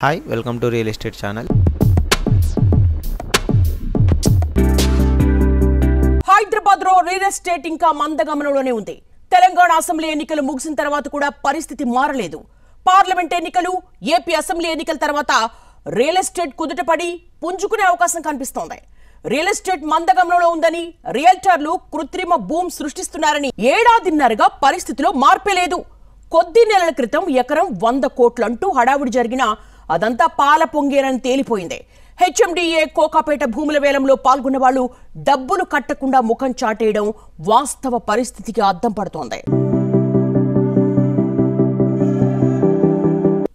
Hi, welcome to Real Estate Channel. Hyderabad లో real estate ఇంకా మందగమనంలోనే ఉంది. తెలంగాణ అసెంబ్లీ ఎన్నికలు ముగిసిన తర్వాత కూడా పరిస్థితి మారలేదు. పార్లమెంట్ ఎన్నికలు, ఏపీ అసెంబ్లీ ఎన్నికల తర్వాత రియల్ ఎస్టేట్ కుదుటపడి పుంజుకునే అవకాశం కనిపిస్తోంది. రియల్ ఎస్టేట్ మందగమనంలో ఉందని రియల్టర్లు కృత్రిమ భూమి సృష్టిస్తున్నారని ఏడాదిన్నరగా పరిస్థితిలో మార్పే లేదు. కొద్ది నెలల క్రితం ఎకరం 100 కోట్లంటూ హడావుడి జరిగిన అదంతా పాల పొంగేరని తేలిపోయింది. హెచ్ఎండిఏ కోకాపేట భూముల వేలంలో పాల్గొన్న వాళ్ళు డబ్బులు కట్టకుండా ముఖం చాటేయడం వాస్తవ పరిస్థితికి అద్దం పడుతోంది.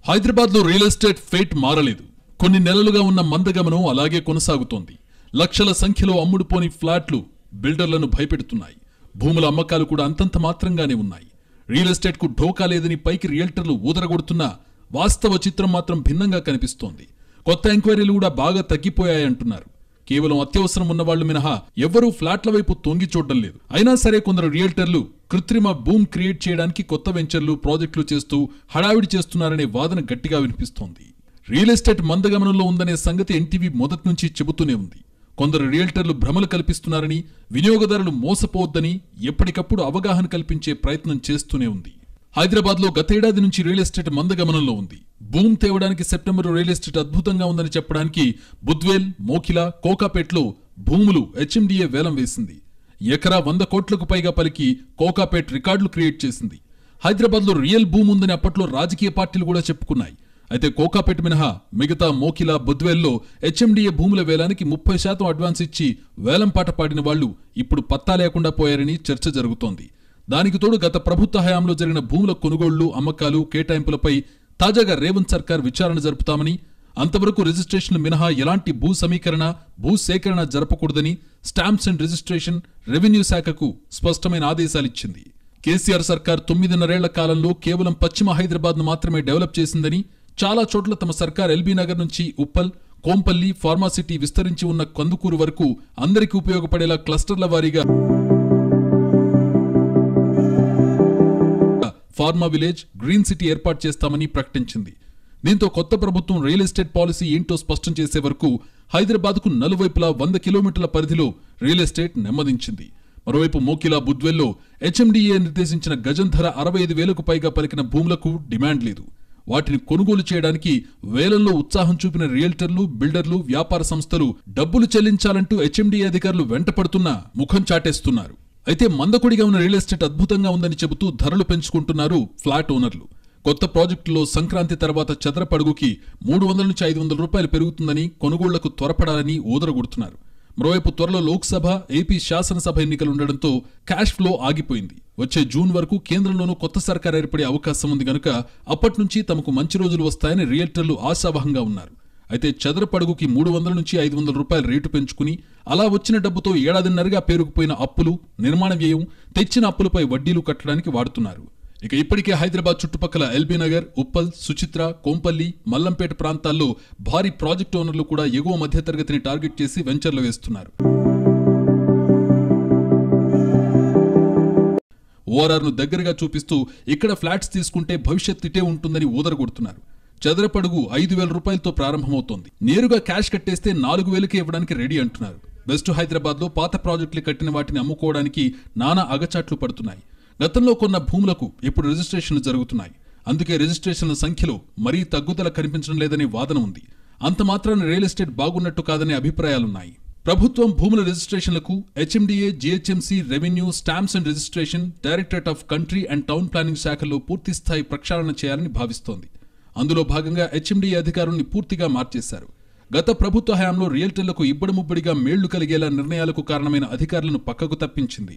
హైదరాబాద్ లో రియల్ ఎస్టేట్ ఫేట్ మారలేదు. కొన్ని నెలలుగా ఉన్న మందగమనం అలాగే కొనసాగుతోంది. లక్షల సంఖ్యలో అమ్ముడుపోని ఫ్లాట్లు బిల్డర్లను భయపెడుతున్నాయి. భూముల అమ్మకాలు కూడా అంతంత మాత్రంగానే ఉన్నాయి. రియల్ ఎస్టేట్ కు ఢోకా లేదని పైకి రియల్టర్లు ఊదరగొడుతున్నా వాస్తవ చిత్రం మాత్రం భిన్నంగా కనిపిస్తోంది. కొత్త ఎంక్వైరీలు కూడా బాగా తగ్గిపోయాయంటున్నారు. కేవలం అత్యవసరం ఉన్నవాళ్లు మినహా ఎవ్వరూ ఫ్లాట్ల వైపు తొంగి చూడడం లేదు. అయినా సరే కొందరు రియల్టర్లు కృత్రిమ భూమ్ క్రియేట్ చేయడానికి కొత్త వెంచర్లు, ప్రాజెక్టులు చేస్తూ హడావిడి చేస్తున్నారనే వాదన గట్టిగా వినిపిస్తోంది. రియల్ ఎస్టేట్ మందగమనంలో ఉందనే సంగతి ఎన్టీవీ మొదటి నుంచి చెబుతూనే ఉంది. కొందరు రియల్టర్లు భ్రమలు కల్పిస్తున్నారని, వినియోగదారులు మోసపోవద్దని ఎప్పటికప్పుడు అవగాహన కల్పించే ప్రయత్నం చేస్తూనే ఉంది. హైదరాబాద్ లో గతేడాది నుంచి రియల్ ఎస్టేట్ మందగమనంలో ఉంది. భూమ్ తేవడానికి సెప్టెంబర్ రియల్ ఎస్టేట్ అద్భుతంగా ఉందని చెప్పడానికి బుద్వేల్, మోకిలా, కోకాపేట్లో భూములు హెచ్ఎండిఏ వేలం వేసింది. ఎకరా 100 కోట్లకు పైగా పలికి కోకాపేట్ రికార్డులు క్రియేట్ చేసింది. హైదరాబాద్ లో రియల్ భూమి ఉందని అప్పట్లో రాజకీయ పార్టీలు కూడా చెప్పుకున్నాయి. అయితే కోకాపేట్ మినహా మిగతా మోకిలా, బుద్వేల్లో హెచ్ఎండిఏ భూముల వేలానికి 30% అడ్వాన్స్ ఇచ్చి వేలం పాట పాడిన వాళ్లు ఇప్పుడు పత్తా లేకుండా పోయారని చర్చ జరుగుతోంది. దానికి తోడు గత ప్రభుత్వ హయాంలో జరిగిన భూముల కొనుగోళ్లు, అమ్మకాలు, కేటాయింపులపై తాజాగా రేవంత్ సర్కార్ విచారణ జరుపుతామని, అంతవరకు రిజిస్ట్రేషన్ మినహా ఎలాంటి భూ సమీకరణ, భూ సేకరణ జరపకూడదని స్టాంప్స్ అండ్ రిజిస్ట్రేషన్, రెవెన్యూ శాఖకు స్పష్టమైన ఆదేశాలిచ్చింది. కేసీఆర్ సర్కార్ 9.5 కాలంలో కేవలం పశ్చిమ హైదరాబాద్ ను మాత్రమే డెవలప్ చేసిందని, చాలా చోట్ల తమ సర్కార్ ఎల్బీ నగర్ నుంచి ఉప్పల్, కోంపల్లి, ఫార్మాసిటీ విస్తరించి ఉన్న కందుకూరు వరకు అందరికీ ఉపయోగపడేలా క్లస్టర్ల వారీగా ఫార్మా విలేజ్, గ్రీన్ సిటీ ఏర్పాటు చేస్తామని ప్రకటించింది. దీంతో కొత్త ప్రభుత్వం రియల్ ఎస్టేట్ పాలసీ ఏంటో స్పష్టం చేసే వరకు హైదరాబాద్కు నలువైపులా 100 కిలోమీటర్ల పరిధిలో రియల్ ఎస్టేట్ నెమ్మదించింది. మరోవైపు మోకిలా, బుద్వేల్లో హెచ్ఎండిఏ నిర్దేశించిన గజం ధర 65,000కు పైగా పలికిన భూములకు డిమాండ్ లేదు. వాటిని కొనుగోలు చేయడానికి వేలంలో ఉత్సాహం చూపిన రియల్టర్లు, బిల్డర్లు, వ్యాపార సంస్థలు డబ్బులు చెల్లించాలంటూ హెచ్ఎండిఏ అధికారులు వెంటపడుతున్నా ముఖం చాటేస్తున్నారు. అయితే మందకొడిగా ఉన్న రియల్ ఎస్టేట్ అద్భుతంగా ఉందని చెబుతూ ధరలు పెంచుకుంటున్నారు ఫ్లాట్ ఓనర్లు. కొత్త ప్రాజెక్టులో సంక్రాంతి తర్వాత చదరపడుగుకి 300 నుంచి 500 రూపాయలు పెరుగుతుందని, కొనుగోళ్లకు త్వరపడాలని ఊదరగొడుతున్నారు. మరోవైపు త్వరలో లోక్సభ, ఏపీ శాసనసభ ఎన్నికలుండడంతో క్యాష్ ఫ్లో ఆగిపోయింది. వచ్చే జూన్ వరకు కేంద్రంలోనూ కొత్త సర్కార్ ఏర్పడే అవకాశం ఉంది గనుక అప్పటి నుంచి తమకు మంచి రోజులు వస్తాయని రియల్టర్లు ఆశావహంగా ఉన్నారు. అయితే చదరపడుగుకి 300 నుంచి 500 రూపాయలు రేటు పెంచుకుని అలా వచ్చిన డబ్బుతో ఏడాదిన్నరగా పేరుకుపోయిన అప్పులు, నిర్మాణ వ్యయం, తెచ్చిన అప్పులపై వడ్డీలు కట్టడానికి వాడుతున్నారు. ఇక ఇప్పటికే హైదరాబాద్ చుట్టుపక్కల ఎల్బీ నగర్, ఉప్పల్, సుచిత్ర, కోంపల్లి, మల్లంపేట ప్రాంతాల్లో భారీ ప్రాజెక్టు ఓనర్లు కూడా ఎగువ మధ్యతరగతిని టార్గెట్ చేసి వెంచర్లు వేస్తున్నారు. ఓఆర్ఆర్ను దగ్గరగా చూపిస్తూ ఇక్కడ ఫ్లాట్స్ తీసుకుంటే భవిష్యత్ ఇటే ఉంటుందని ఊదరగొడుతున్నారు. చదరపడుగు 5,000 రూపాయలతో ప్రారంభమవుతోంది. నేరుగా క్యాష్ కట్టేస్తే 4,000కే ఇవ్వడానికి రెడీ అంటున్నారు. వెస్ట్ హైదరాబాద్ లో పాత ప్రాజెక్టులు కట్టిన వాటిని అమ్ముకోవడానికి నానా అగచాట్లు పడుతున్నాయి. గతంలో కొన్న భూములకు ఇప్పుడు రిజిస్ట్రేషన్లు జరుగుతున్నాయి. అందుకే రిజిస్ట్రేషన్ల సంఖ్యలో మరీ తగ్గుదల కనిపించడం లేదనే వాదన ఉంది. అంత మాత్రాన రియల్ ఎస్టేట్ బాగున్నట్టు కాదనే అభిప్రాయాలున్నాయి. ప్రభుత్వం భూముల రిజిస్ట్రేషన్లకు HMDA, GHMC, revenue, stamps and registration, directorate of country and town planning శాఖల్లో పూర్తిస్థాయి ప్రక్షాళన చేయాలని భావిస్తోంది. అందులో భాగంగా హెచ్ఎండిఏ అధికారుల్ని పూర్తిగా మార్చేశారు. గత ప్రభుత్వ హయాంలో రియల్టర్లకు ఇబ్బడిముబ్బడిగా మేళ్లు కలిగేలా నిర్ణయాలకు కారణమైన అధికారులను పక్కకు తప్పించింది.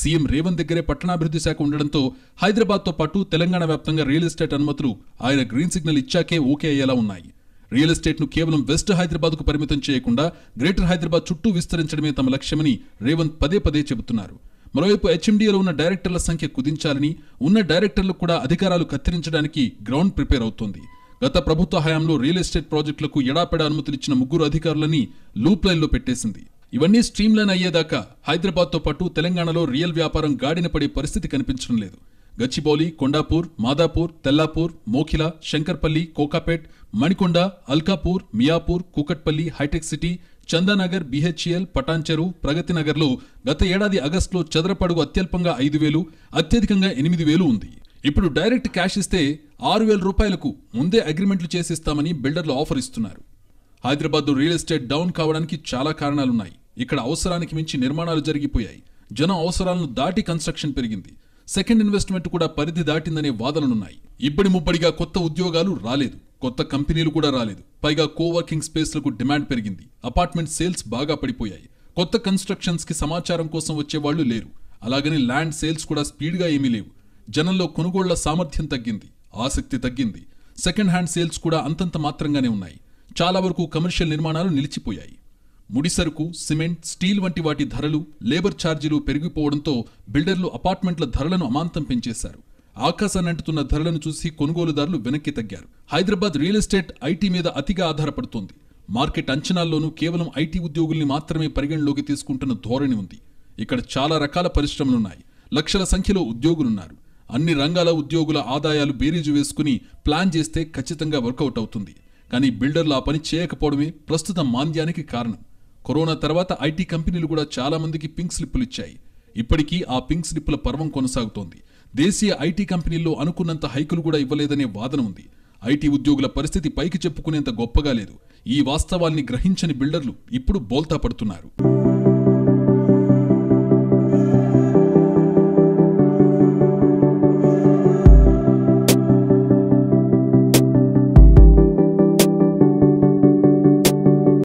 సీఎం రేవంత్ దగ్గరే పట్టణాభివృద్ధి శాఖ ఉండడంతో హైదరాబాద్తో పాటు తెలంగాణ వ్యాప్తంగా రియల్ ఎస్టేట్ అనుమతులు ఆయన గ్రీన్ సిగ్నల్ ఇచ్చాకే ఓకే అయ్యేలా ఉన్నాయి. రియల్ ఎస్టేట్ను కేవలం వెస్ట్ హైదరాబాద్కు పరిమితం చేయకుండా గ్రేటర్ హైదరాబాద్ చుట్టూ విస్తరించడమే తమ లక్ష్యమని రేవంత్ పదే పదే చెబుతున్నారు. మరోవైపు హెచ్ఎండిఏలో ఉన్న డైరెక్టర్ల సంఖ్య కుదించాలని, ఉన్న డైరెక్టర్లకు కూడా అధికారాలు కత్తిరించడానికి గ్రౌండ్ ప్రిపేర్ అవుతోంది. గత ప్రభుత్వ హయాంలో రియల్ ఎస్టేట్ ప్రాజెక్టులకు ఎడాపెడా అనుమతులిచ్చిన 3 అధికారులని లూప్ లైన్లో పెట్టేసింది. ఇవన్నీ స్ట్రీమ్లైన్ అయ్యేదాకా హైదరాబాద్తో పాటు తెలంగాణలో రియల్ వ్యాపారం గాడిన పడే పరిస్థితి కనిపించడం లేదు. గచ్చిబౌలి, కొండాపూర్, మాదాపూర్, తెల్లాపూర్, మోఖిల, శంకర్పల్లి, కోకాపేట్, మణికొండ, అల్కాపూర్, మియాపూర్, కూకట్పల్లి, హైటెక్ సిటీ, చందానగర్, బిహెచ్ఎల్, పటాన్చెరు, ప్రగతినగర్లో గత ఏడాది ఆగస్టులో చదరపడుగు అత్యల్పంగా 5,000, అత్యధికంగా 8,000 ఉంది. ఇప్పుడు డైరెక్ట్ క్యాష్ ఇస్తే 6,000 రూపాయలకు ముందే అగ్రిమెంట్లు చేసిస్తామని బిల్డర్లు ఆఫర్ ఇస్తున్నారు. హైదరాబాద్ రియల్ ఎస్టేట్ డౌన్ కావడానికి చాలా కారణాలున్నాయి. ఇక్కడ అవసరానికి మించి నిర్మాణాలు జరిగిపోయాయి. జనం అవసరాలను దాటి కన్స్ట్రక్షన్ పెరిగింది. సెకండ్ ఇన్వెస్ట్మెంట్ కూడా పరిధి దాటిందనే వాదనలున్నాయి. ఇబ్బడి ముబ్బడిగా కొత్త ఉద్యోగాలు రాలేదు, కొత్త కంపెనీలు కూడా రాలేదు. పైగా కోవర్కింగ్ స్పేస్లకు డిమాండ్ పెరిగింది. అపార్ట్మెంట్ సేల్స్ బాగా పడిపోయాయి. కొత్త కన్స్ట్రక్షన్స్ కి సమాచారం కోసం వచ్చేవాళ్లు లేరు. అలాగని ల్యాండ్ సేల్స్ కూడా స్పీడ్గా ఏమీ లేవు. జనంలో కొనుగోళ్ల సామర్థ్యం తగ్గింది, ఆసక్తి తగ్గింది. సెకండ్ హ్యాండ్ సేల్స్ కూడా అంతంత మాత్రంగానే ఉన్నాయి. చాలా వరకు కమర్షియల్ నిర్మాణాలు నిలిచిపోయాయి. ముడిసరుకు, సిమెంట్, స్టీల్ వంటి వాటి ధరలు, లేబర్ ఛార్జీలు పెరిగిపోవడంతో బిల్డర్లు అపార్ట్మెంట్ల ధరలను అమాంతం పెంచేశారు. ఆకాశాన్నంటుతున్న ధరలను చూసి కొనుగోలుదారులు వెనక్కి తగ్గారు. హైదరాబాద్ రియల్ ఎస్టేట్ ఐటీ మీద అతిగా ఆధారపడుతోంది. మార్కెట్ అంచనాల్లోనూ కేవలం ఐటీ ఉద్యోగుల్ని మాత్రమే పరిగణలోకి తీసుకుంటున్న ధోరణి ఉంది. ఇక్కడ చాలా రకాల పరిశ్రమలున్నాయి. లక్షల సంఖ్యలో ఉద్యోగులున్నారు. అన్ని రంగాల ఉద్యోగుల ఆదాయాలు బేరీజు వేసుకుని ప్లాన్ చేస్తే ఖచ్చితంగా వర్కౌట్ అవుతుంది. కానీ బిల్డర్లు ఆ పని చేయకపోవడమే ప్రస్తుత మాంద్యానికి కారణం. కరోనా తర్వాత ఐటీ కంపెనీలు కూడా చాలా మందికి పింక్ స్లిప్పులు ఇచ్చాయి. ఇప్పటికీ ఆ పింక్ స్లిప్పుల పర్వం కొనసాగుతోంది. దేశీయ ఐటీ కంపెనీల్లో అనుకున్నంత హైకులు కూడా ఇవ్వలేదనే వాదన ఉంది. ఐటీ ఉద్యోగుల పరిస్థితి పైకి చెప్పుకునేంత గొప్పగా లేదు. ఈ వాస్తవాల్ని గ్రహించని బిల్డర్లు ఇప్పుడు బోల్తా పడుతున్నారు.